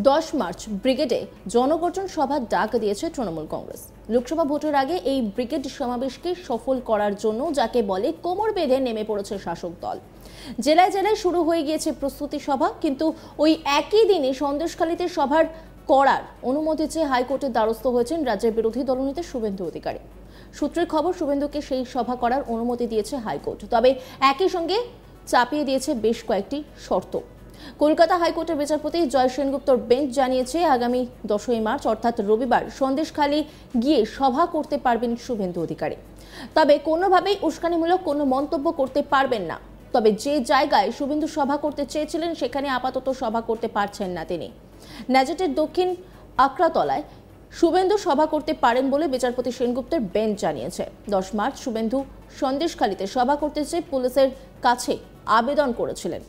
10 March ব্রিগেডে জনগর্জন সভার ডাক দিয়েছে তৃণমূল কংগ্রেস। লোকসভা ভোটের আগে এই ব্রিগেড সমাবেশকে সফল করার জন্য যাকে বলে কোমর বেঁধে নেমে পড়েছে শাসক দল। জেলায় জেলায় শুরু হয়ে গিয়েছে প্রস্তুতি সভা, কিন্তু ওই একই দিনে সন্দেশখালীতে সভার করার অনুমতি চেয়ে হাইকোর্টের দ্বারস্থ হয়েছেন রাজ্যের বিরোধী দলনেতা শুভেন্দু অধিকারী। সূত্রের খবর, শুভেন্দুকে সেই সভা করার অনুমতি দিয়েছে হাইকোর্ট, তবে একই সঙ্গে চাপিয়ে দিয়েছে বেশ কয়েকটি শর্ত। কলকাতা হাইকোর্টের বিচারপতি জয় সেনগুপ্তর বেঞ্চ জানিয়েছে, আগামী 10ই মার্চ অর্থাৎ রবিবার সন্দেশখালী গিয়ে সভা করতে পারবেন শুভেন্দু অধিকারী, তবে কোনোভাবেই উস্কানিমূলক কোনো মন্তব্য করতে পারবেন না। তবে যে জায়গায় শুভেন্দু সভা করতে চেয়েছিলেন সেখানে আপাতত সভা করতে পারছেন না তিনি। ন্যাজেটের দক্ষিণ আকরাতলায় শুভেন্দু সভা করতে পারেন বলে বিচারপতি সেনগুপ্তের বেঞ্চ জানিয়েছে। 10 মার্চ শুভেন্দু সন্দেশখালীতে সভা করতে চেয়ে পুলিশের কাছে আবেদন করেছিলেন,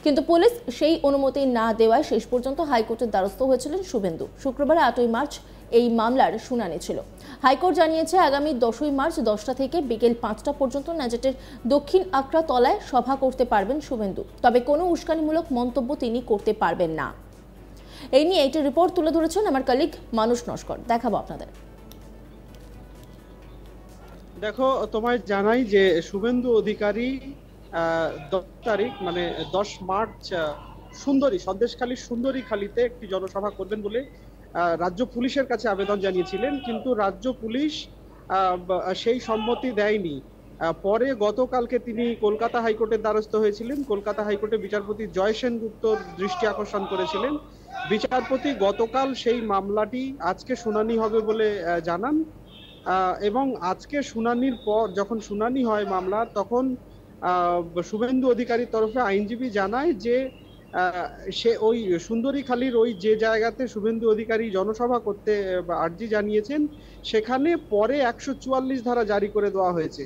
কিন্তু পুলিশ সেই অনুমতি না দেওয়ায় শেষ পর্যন্ত হাইকোর্টের দ্বারস্থ হয়েছিলেন শুভেন্দু। শুক্রবার 8ই মার্চ এই মামলার শুনানি ছিল। হাইকোর্ট জানিয়েছে, আগামী 10ই মার্চ 10টা থেকে বিকেল 5টা পর্যন্ত ন্যাজেটের দক্ষিণ আকরাতলায় সভা করতে পারবেন শুভেন্দু, তবে কোনো উস্কানিমূলক মন্তব্য তিনি করতে পারবেন না। এই নিয়ে একটি রিপোর্ট তুলে ধরেছেন আমার কলিগ মানুষ নস্কর, দেখাবো আপনাদের। দেখো, তোমায় জানাই যে শুভেন্দু অধিকারী 10 তারিখ মানে 10 মার্চ সন্দেশখালীর সুন্দরীখালীতে একটি জনসভা করবেন বলে রাজ্য পুলিশের কাছে আবেদন জানিয়েছিলেন, কিন্তু রাজ্য পুলিশ সেই সম্মতি দেয়নি। পরে গতকালকে তিনি কলকাতা হাইকোর্টের দ্বারস্থ হয়েছিলেন। কলকাতা হাইকোর্টের বিচারপতি জয় সেনগুপ্তর দৃষ্টি আকর্ষণ করেছিলেন। বিচারপতি গতকাল সেই মামলাটি আজকে শুনানি হবে বলে জানান, এবং আজকে শুনানির পর যখন শুনানি হয় মামলা, তখন শুভেন্দু অধিকারীর তরফে আইনজীবী জানায় যে সে ওই সুন্দরীখালীর ওই যে জায়গাতে শুভেন্দু অধিকারী জনসভা করতে আর্জি জানিয়েছেন সেখানে পরে 144 ধারা জারি করে দেওয়া হয়েছে।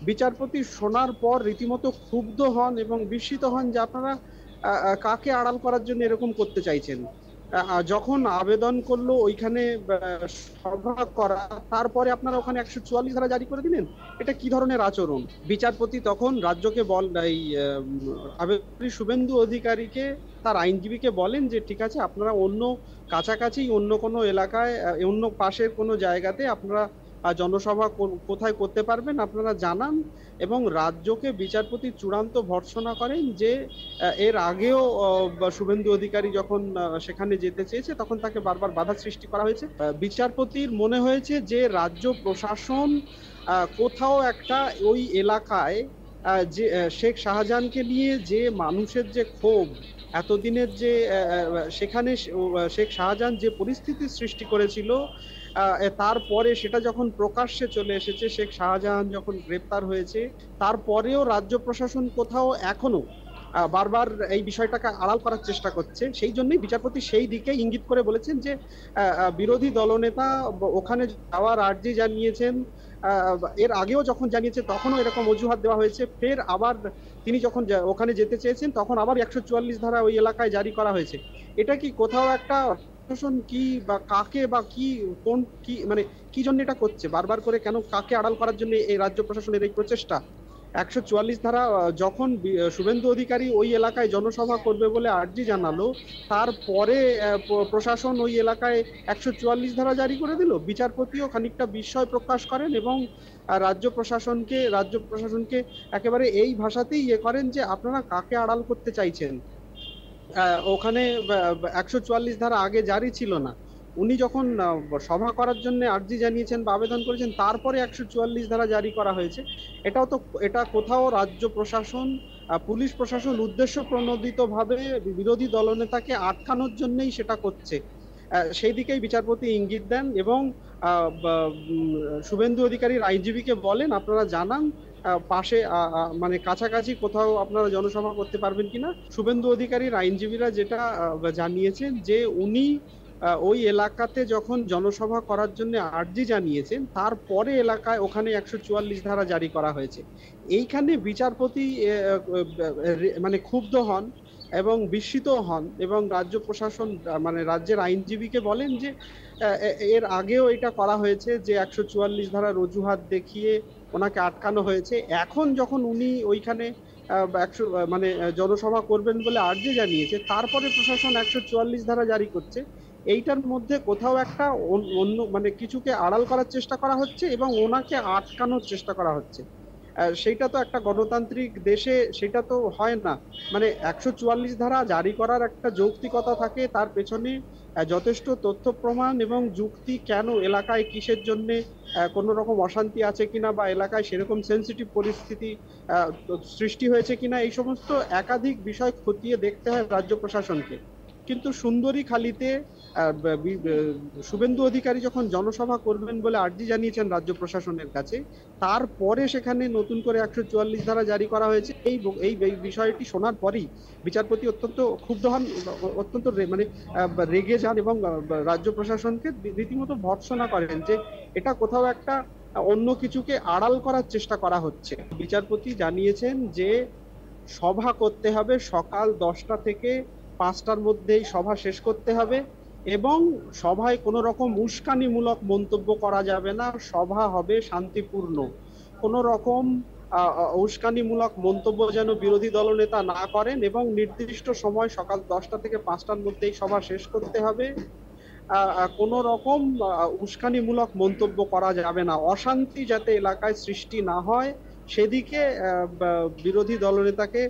বিচারপতি শোনার পর রীতিমতো ক্ষুব্ধ হন এবং বিস্মিত হন যে আপনারা কাকে আড়াল করার জন্য এরকম করতে চাইছেন। যখন আবেদন করলো ওইখানে সভা করা, তারপরে আপনারা ওখানে 144 ধারা জারি করে দিলেন, এটা কি ধরনের আচরণ? বিচারপতি তখন রাজ্যকে এই আবেদনকারী শুভেন্দু অধিকারীকে তার আইনজীবীকে বলেন যে ঠিক আছে, আপনারা অন্য কাছাকাছি অন্য কোনো এলাকায় অন্য পাশের কোনো জায়গাতে আপনারা জনসভা কোথায় করতে পারবেন আপনারা জানান। এবং রাজ্যকে বিচারপতি চূড়ান্ত ভর্ৎসনা করেন যে এর আগেও শুভেন্দু অধিকারী যখন সেখানে যেতে চেয়েছে তখন তাকে বারবার বাধা সৃষ্টি করা হয়েছে। বিচারপতির মনে হয়েছে যে রাজ্য প্রশাসন কোথাও একটা ওই এলাকায় যে শেখ শাহজাহানকে নিয়ে যে মানুষের যে ক্ষোভ, এতদিনের যে সেখানে শেখ শাহজাহান যে পরিস্থিতির সৃষ্টি করেছিল, তারপরে সেটা যখন প্রকাশ্যে চলে এসেছে, শেখ শাহজাহান যখন গ্রেপ্তার হয়েছে, তারপরেও রাজ্য প্রশাসন কোথাও এখনো বারবার এই বিষয়টাকে আড়াল করার চেষ্টা করছে। সেই জন্যই বিচারপতি সেই দিকে ইঙ্গিত করে বলেছেন যে বিরোধী দলনেতা ওখানে যাওয়ার আর্জি জানিয়েছেন, এর আগেও যখন জানিয়েছে তখনও এরকম অজুহাত দেওয়া হয়েছে, ফের আবার তিনি যখন ওখানে যেতে চেয়েছেন তখন আবার 144 ধারা ওই এলাকায় জারি করা হয়েছে। এটা কি কোথাও একটা প্রশাসন কি বা কাকে বা কি কোন কি মানে কি জন্য এটা করছে বারবার করে, কেন কাকে আড়াল করার জন্য এই রাজ্য প্রশাসনের এই প্রচেষ্টা? 144 ধারা যখন শুভেন্দু অধিকারী ওই এলাকায় জনসভা করবে বলে আর্জি জানালো, তারপরে প্রশাসন ওই এলাকায় 144 ধারা জারি করে দিল। বিচারপতিও খানিকটা বিস্ময় প্রকাশ করেন এবং রাজ্য প্রশাসনকে একেবারে এই ভাষাতেই করেন যে আপনারা কাকে আড়াল করতে চাইছেন। ওখানে 144 ধারা আগে জারি ছিল না। উনি যখন সভা করার জন্য আর্জি জানিয়েছেন বা আবেদন করেছেন তারপরে 144 ধারা জারি করা হয়েছে। এটা কোথাও রাজ্য প্রশাসন, পুলিশ প্রশাসন উদ্দেশ্য প্রণোদিতভাবে বিরোধী দলনেতাকে আটকানোর জন্যই সেটা করছে, সেই দিকেই বিচারপতি ইঙ্গিত দেন এবং শুভেন্দু অধিকারীর আইনজীবীকে বলেন আপনারা জানান পাশে মানে কাছাকাছি কোথাও আপনারা জনসভা করতে পারবেন কিনা। শুভেন্দু অধিকারীর আইনজীবীরা যেটা জানিয়েছেন যে উনি ওই এলাকাতে যখন জনসভা করার জন্য আর্জি জানিয়েছেন তারপরে এলাকায় ওখানে 144 ধারা জারি করা হয়েছে। এইখানে বিচারপতি মানে ক্ষুব্ধ হন এবং বিস্মিত হন এবং রাজ্য প্রশাসন মানে রাজ্যের আইনজীবীকে বলেন যে এর আগেও এটা করা হয়েছে যে 144 ধারার অজুহাত দেখিয়ে ওনাকে আটকানো হয়েছে। এখন যখন উনি ওইখানে মানে জনসভা করবেন বলে আর্জি জানিয়েছে, তারপরে প্রশাসন 144 ধারা জারি করছে। এইটার মধ্যে কোথাও একটা অন্য মানে কিছুকে আড়াল করার চেষ্টা করা হচ্ছে এবং ওনাকে আটকানোর চেষ্টা করা হচ্ছে। সেইটা তো একটা গণতান্ত্রিক দেশে সেটা তো হয় না। মানে 144 ধারা জারি করার একটা যৌক্তিকতা থাকে, তার পেছনে যথেষ্ট তথ্য প্রমাণ এবং যুক্তি, কেন এলাকায় কিসের জন্য কোনো রকম অশান্তি আছে কিনা বা এলাকায় সেরকম সেন্সিটিভ পরিস্থিতি সৃষ্টি হয়েছে কিনা, এই সমস্ত একাধিক বিষয় খতিয়ে দেখতে হয় রাজ্য প্রশাসনকে। কিন্তু সুন্দরীখালিতে শুভেন্দু অধিকারী যখন জনসভা করবেন বলে আর্জি জানিয়েছেন রাজ্য প্রশাসনের কাছে, তারপরে সেখানে নতুন করে 144 ধারা জারি করা হয়েছে। এই বিষয়টি শোনার পরেই বিচারপতি অত্যন্ত ক্ষুব্ধ হন, অত্যন্ত মানে রেগে যান এবং রাজ্য প্রশাসনকে রীতিমতো ভর্ৎসনা করেন যে এটা কোথাও একটা অন্য কিছুকে আড়াল করার চেষ্টা করা হচ্ছে। বিচারপতি জানিয়েছেন যে সভা করতে হবে সকাল 10টা থেকে 5টার মধ্যেই সভা শেষ করতে হবে এবং সভায় কোনো রকম উস্কানিমূলক মন্তব্য করা যাবে না, সভা হবে শান্তিপূর্ণ। কোনো রকম উস্কানিমূলক মন্তব্য যেন বিরোধী দলনেতা না করেন এবং নির্দিষ্ট সময় সকাল 10টা থেকে 5টার মধ্যেই সভা শেষ করতে হবে। কোনো রকম উস্কানিমূলক মন্তব্য করা যাবে না, অশান্তি যাতে এলাকায় সৃষ্টি না হয় সেদিকে বিরোধী দলনেতাকে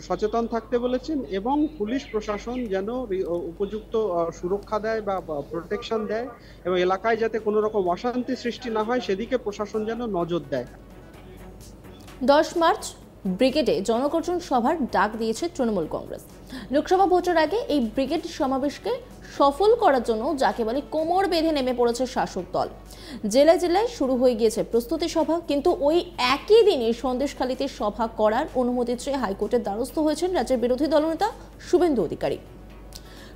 সচেতন থাকতে বলেছেন এবং পুলিশ প্রশাসন যেন উপযুক্ত সুরক্ষা দেয় বা প্রোটেকশন দেয় এবং এলাকায় যাতে কোনো রকম অশান্তি সৃষ্টি না হয় সেদিকে প্রশাসন যেন নজর দেয়। 10 মার্চ ব্রিগেডে জনগর্জন সভার ডাক দিয়েছে তৃণমূল কংগ্রেস। লোকসভা ভোটের আগে এই ব্রিগেড সমাবেশকে সফল করার জন্য যাকে বলে কোমর বেঁধে নেমে পড়েছে শাসক দল। জেলায় জেলায় শুরু হয়ে গিয়েছে প্রস্তুতি সভা, কিন্তু ওই একই দিনে সন্দেশখালীতে সভা করার অনুমতি চেয়ে হাইকোর্টের দ্বারস্থ হয়েছেন রাজ্যের বিরোধী দলনেতা শুভেন্দু অধিকারী।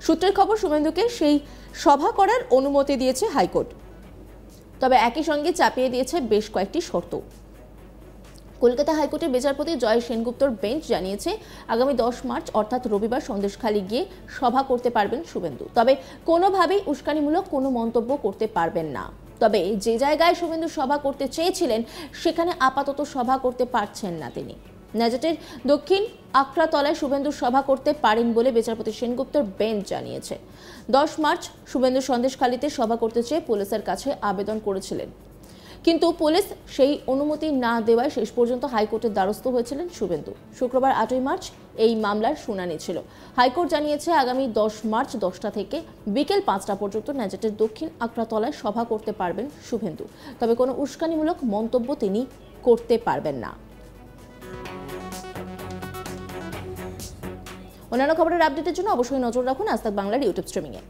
সূত্রের খবর, শুভেন্দুকে সেই সভা করার অনুমতি দিয়েছে হাইকোর্ট, তবে একই সঙ্গে চাপিয়ে দিয়েছে বেশ কয়েকটি শর্ত। কলকাতা হাইকোর্টের বিচারপতি জয় সেনগুপ্তর বেঞ্চ জানিয়েছে আগামী 10 মার্চ অর্থাৎ রবিবার সন্দেশখালী গিয়ে সভা করতে পারবেন শুভেন্দু, তবে কোনোভাবেই উস্কানিমূলক কোনো মন্তব্য করতে পারবেন না। তবে যে জায়গায় শুভেন্দু সভা করতে চেয়েছিলেন সেখানে আপাতত সভা করতে পারছেন না তিনি। ন্যাজাটের দক্ষিণ আকড়াতলায় শুভেন্দু সভা করতে পারেন বলে বিচারপতি সেনগুপ্তর বেঞ্চ জানিয়েছে। 10 মার্চ শুভেন্দু সন্দেশখালীতে সভা করতে চেয়ে পুলিশের কাছে আবেদন করেছিলেন, কিন্তু পুলিশ সেই অনুমতি না দেওয়ায় শেষ পর্যন্ত হাইকোর্টের দ্বারস্থ হয়েছিলেন শুভেন্দু। শুক্রবার 8ই মার্চ এই মামলার শুনানি ছিল। হাইকোর্ট জানিয়েছে আগামী 10 মার্চ 10টা থেকে বিকেল 5টা পর্যন্ত ন্যাজাটের দক্ষিণ আকড়াতলায় সভা করতে পারবেন শুভেন্দু, তবে কোনো উস্কানিমূলক মন্তব্য তিনি করতে পারবেন না। অন্যান্য খবরের আপডেটের জন্য অবশ্যই নজর রাখুন আজ তাক বাংলার ইউটিউব স্ট্রিমিংয়ে।